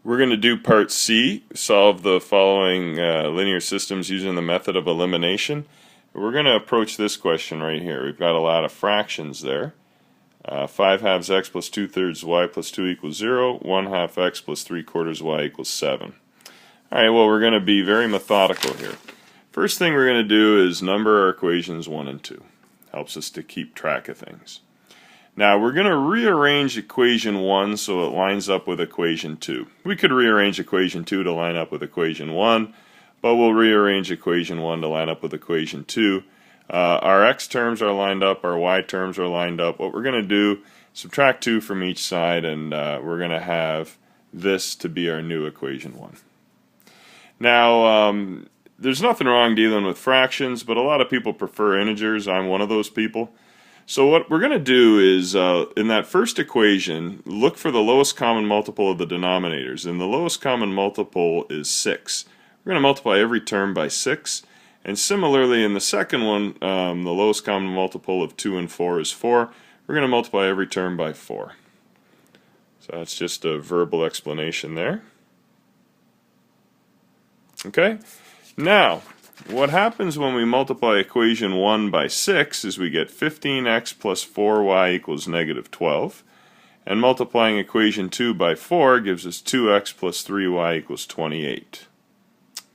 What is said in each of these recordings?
We're going to do part C, solve the following linear systems using the method of elimination. We're going to approach this question right here. We've got a lot of fractions there. 5 halves x plus 2/3 y plus 2 equals 0. 1 half x plus 3/4 y equals 7. Alright, well, we're going to be very methodical here. First thing we're going to do is number our equations 1 and 2. Helps us to keep track of things. Now we're going to rearrange equation 1 so it lines up with equation 2. We could rearrange equation 2 to line up with equation 1, but we'll rearrange equation 1 to line up with equation 2. Our x terms are lined up, our y terms are lined up. What we're going to do, subtract 2 from each side, and we're going to have this to be our new equation 1. Now, there's nothing wrong dealing with fractions, but a lot of people prefer integers. I'm one of those people. So what we're going to do is, in that first equation, look for the lowest common multiple of the denominators. And the lowest common multiple is 6. We're going to multiply every term by 6. And similarly, in the second one, the lowest common multiple of 2 and 4 is 4. We're going to multiply every term by 4. So that's just a verbal explanation there. Okay? Now, what happens when we multiply equation 1 by 6 is we get 15x plus 4y equals negative 12. And multiplying equation 2 by 4 gives us 2x plus 3y equals 28.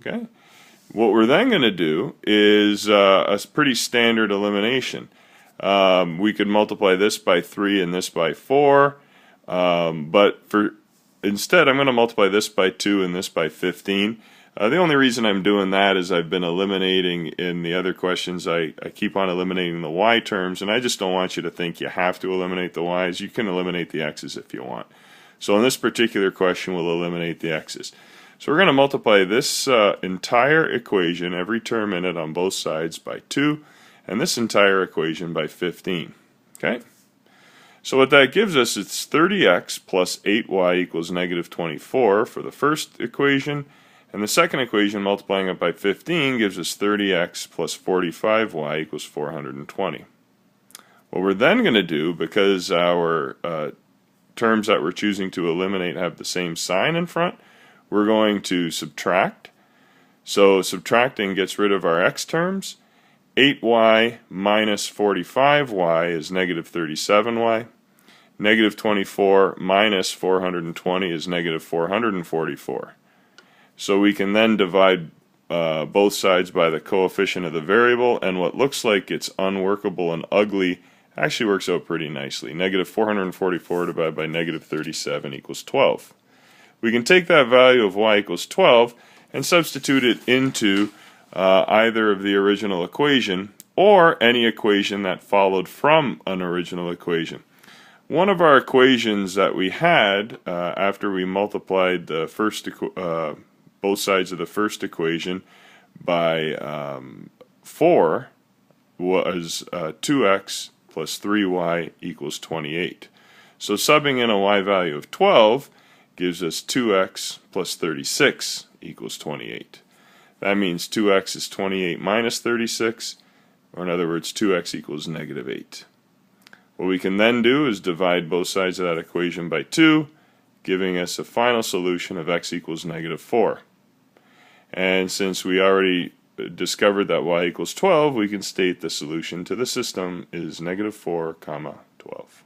Okay? What we're then going to do is a pretty standard elimination. We could multiply this by 3 and this by 4, but instead I'm going to multiply this by 2 and this by 15. The only reason I'm doing that is I've been eliminating in the other questions. I keep on eliminating the y terms, and I just don't want you to think you have to eliminate the y's. You can eliminate the x's if you want. So in this particular question, we'll eliminate the x's. So we're going to multiply this entire equation, every term in it on both sides, by 2, and this entire equation by 15. Okay? So what that gives us, it's 30x plus 8y equals negative 24 for the first equation. And the second equation, multiplying it by 15, gives us 30x plus 45y equals 420. What we're then going to do, because our terms that we're choosing to eliminate have the same sign in front, we're going to subtract. So subtracting gets rid of our x terms. 8y minus 45y is negative 37y. Negative 24 minus 420 is negative 444. So we can then divide both sides by the coefficient of the variable, and what looks like it's unworkable and ugly actually works out pretty nicely. Negative 444 divided by negative 37 equals 12. We can take that value of y equals 12 and substitute it into either of the original equation or any equation that followed from an original equation. One of our equations that we had after we multiplied the first both sides of the first equation by 4 was 2x plus 3y equals 28. So subbing in a y value of 12 gives us 2x plus 36 equals 28. That means 2x is 28 minus 36, or in other words, 2x equals negative 8. What we can then do is divide both sides of that equation by 2, giving us a final solution of x equals negative 4. And since we already discovered that y equals 12, we can state the solution to the system is negative 4, 12.